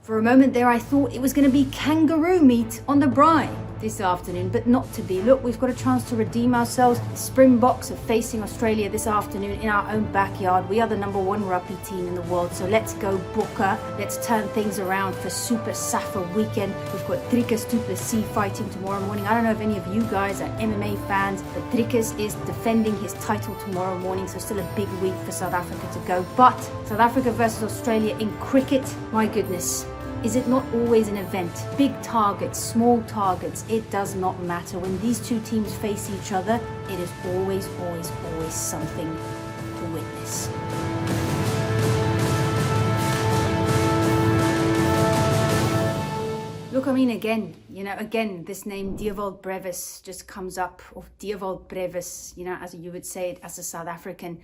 For a moment there, I thought it was going to be kangaroo meat on the braai this afternoon, but not to be. Look, we've got a chance to redeem ourselves. The Springboks are facing Australia this afternoon in our own backyard. We are the #1 rugby team in the world, so let's go Booker. Let's turn things around for Super Safa weekend. We've got Dricus du Plessis fighting tomorrow morning. I don't know if any of you guys are MMA fans, but Dricus is defending his title tomorrow morning, so still a big week for South Africa to go. But South Africa versus Australia in cricket, my goodness. Is it not always an event? Big targets, small targets, it does not matter. When these two teams face each other, it is always something to witness. Look, I mean, again, this name Dewald Brevis just comes up, or Dewald Brevis, as you would say it as a South African.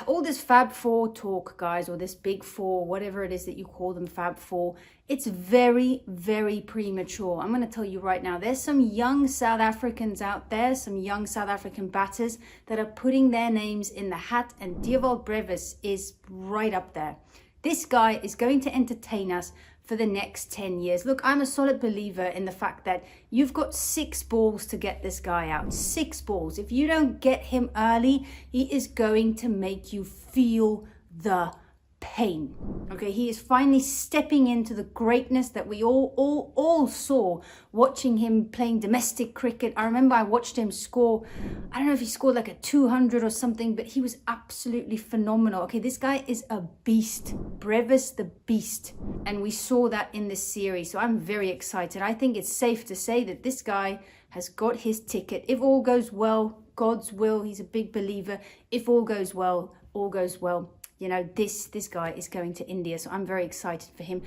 All this Fab Four talk, guys, or this Big Four, whatever it is that you call them, Fab Four, it's very, very premature. I'm going to tell you right now, there's some young South Africans out there, some young South African batters that are putting their names in the hat, and Dewald Brevis is right up there. This guy is going to entertain us for the next 10 years. Look, I'm a solid believer in the fact that you've got 6 balls to get this guy out. 6 balls. If you don't get him early, he is going to make you feel the pain. Okay, he is finally stepping into the greatness that we all saw watching him playing domestic cricket. I remember I watched him score, I don't know if he scored like a 200 or something, but he was absolutely phenomenal. Okay, this guy is a beast. Brevis the beast. And we saw that in this series. So I'm very excited. I think it's safe to say that this guy has got his ticket. If all goes well, God's will, he's a big believer. If all goes well, all goes well. This guy is going to India, so I'm very excited for him.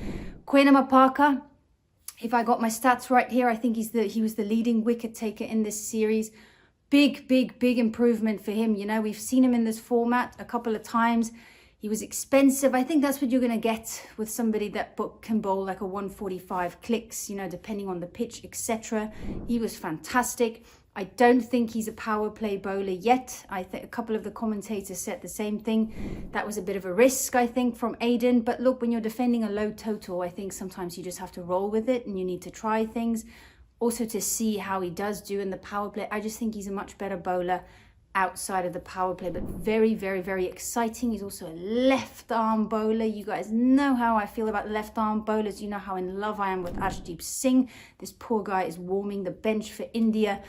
Kwena Mapaka, if I got my stats right here, I think he was the leading wicket taker in this series. Big improvement for him. We've seen him in this format a couple of times. He was expensive. I think that's what you're going to get with somebody that can bowl like a 145 clicks, depending on the pitch, etc. He was fantastic. I don't think he's a power play bowler yet. I think a couple of the commentators said the same thing. That was a bit of a risk, I think, from Aiden. But look, when you're defending a low total, I think sometimes you just have to roll with it and you need to try things. Also to see how he does do in the power play. I just think he's a much better bowler outside of the power play, but very, very, very exciting. He's also a left arm bowler. You guys know how I feel about left arm bowlers. You know how in love I am with Arshdeep Singh. This poor guy is warming the bench for India.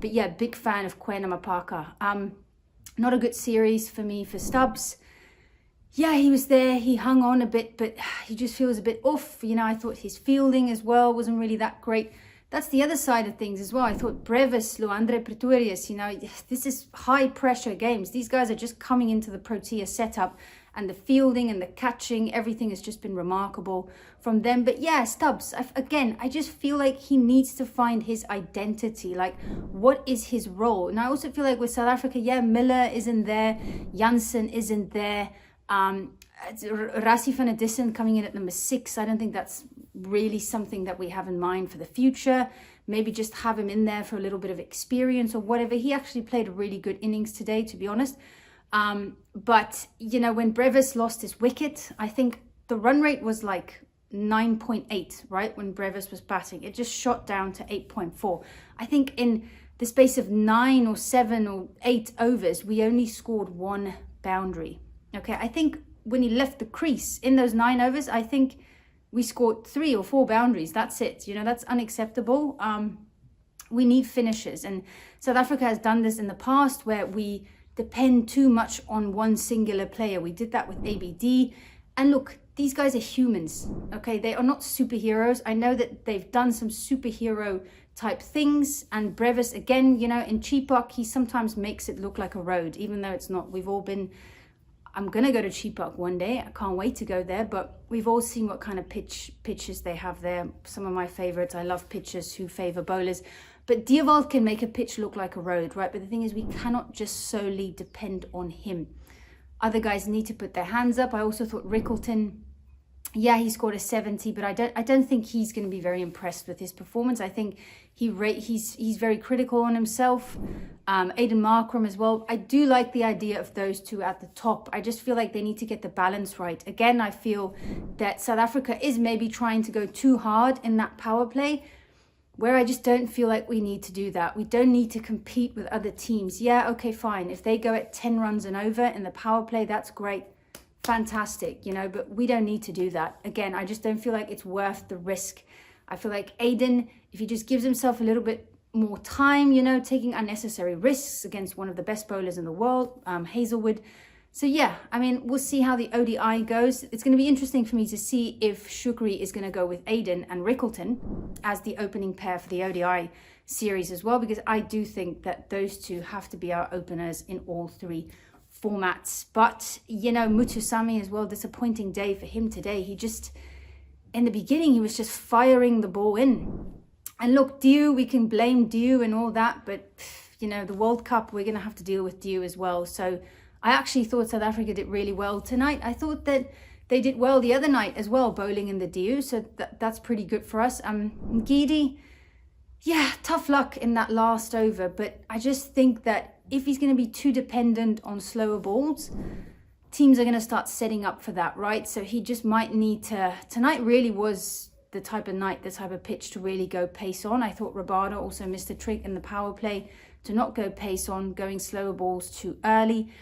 But yeah, big fan of Kwena Mapaka. Not a good series for me for Stubbs. Yeah, he was there. He hung on a bit, but he just feels a bit off. I thought his fielding as well wasn't really that great. That's the other side of things as well. I thought Brevis, Luandre Pretorius, this is high pressure games. These guys are just coming into the Protea setup, and the fielding and the catching, everything has just been remarkable from them. But yeah, Stubbs, I just feel like he needs to find his identity. Like, what is his role? And I also feel like with South Africa, yeah, Miller isn't there. Jansen isn't there. Rassie van der Dussen coming in at number 6. I don't think that's really something that we have in mind for the future. Maybe just have him in there for a little bit of experience or whatever. He actually played a really good innings today, to be honest. But when Brevis lost his wicket, I think the run rate was like 9.8, right? When Brevis was batting, it just shot down to 8.4. I think in the space of 9 or 7 or 8 overs, we only scored 1 boundary. Okay, I think when he left the crease in those 9 overs, I think we scored 3 or 4 boundaries. That's it. That's unacceptable. We need finishes. And South Africa has done this in the past where we depend too much on one singular player. We did that with ABD. And look, these guys are humans. Okay, they are not superheroes. I know that they've done some superhero type things. And Brevis, again, in Cheepak, he sometimes makes it look like a road, even though it's not. We've all been... I'm going to go to Cheepak one day. I can't wait to go there. But we've all seen what kind of pitches they have there. Some of my favorites. I love pitchers who favor bowlers. But Dewald can make a pitch look like a road, right? But the thing is, we cannot just solely depend on him. Other guys need to put their hands up. I also thought Rickleton Yeah, he scored a 70, but I don't think he's going to be very impressed with his performance. I think he's very critical on himself. Aiden Markram as well. I do like the idea of those two at the top. I just feel like they need to get the balance right. Again, I feel that South Africa is maybe trying to go too hard in that power play, where I just don't feel like we need to do that. We don't need to compete with other teams. Yeah, okay, fine. If they go at 10 runs and over in the power play, that's great. Fantastic, you know, but we don't need to do that. Again, I just don't feel like it's worth the risk. I feel like Aiden, if he just gives himself a little bit more time, you know, taking unnecessary risks against one of the best bowlers in the world, Hazelwood. So yeah, I mean, we'll see how the ODI goes. It's going to be interesting for me to see if Shukri is going to go with Aiden and Rickleton as the opening pair for the ODI series as well, because I do think that those two have to be our openers in all three formats. But, you know, Mutusami as well, disappointing day for him today. He just, in the beginning, he was just firing the ball in. And look, Dew, we can blame Dew and all that, but, you know, the World Cup, we're going to have to deal with Dew as well. So I actually thought South Africa did really well tonight. I thought that they did well the other night as well, bowling in the Dew. So that's pretty good for us. Ngidi, yeah, tough luck in that last over. But I just think that if he's going to be too dependent on slower balls, teams are going to start setting up for that, right? So he just might need to... Tonight really was the type of night, the type of pitch to really go pace on. I thought Rabada also missed a trick in the power play to not go pace on, going slower balls too early.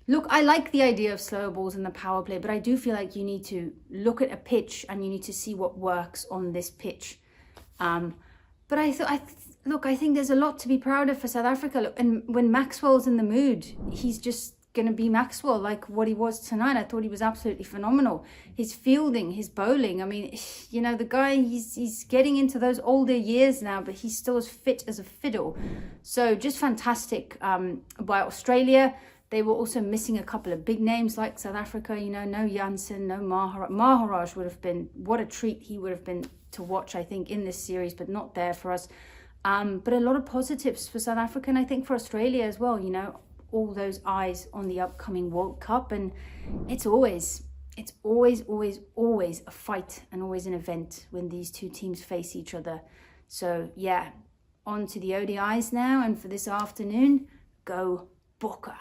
Look, I like the idea of slower balls in the power play, but I do feel like you need to look at a pitch and you need to see what works on this pitch. But I think there's a lot to be proud of for South Africa. Look, and when Maxwell's in the mood, he's just going to be Maxwell, like what he was tonight. I thought he was absolutely phenomenal. His fielding, his bowling. I mean, you know, the guy, he's getting into those older years now, but he's still as fit as a fiddle. So just fantastic by Australia. They were also missing a couple of big names like South Africa, you know, no Jansen, no Maharaj. Maharaj would have been, what a treat he would have been to watch, I think, in this series, but not there for us. But a lot of positives for South Africa, and I think for Australia as well, you know, all those eyes on the upcoming World Cup. And it's always a fight and always an event when these two teams face each other. So yeah, on to the ODIs now. And for this afternoon, go Bokke.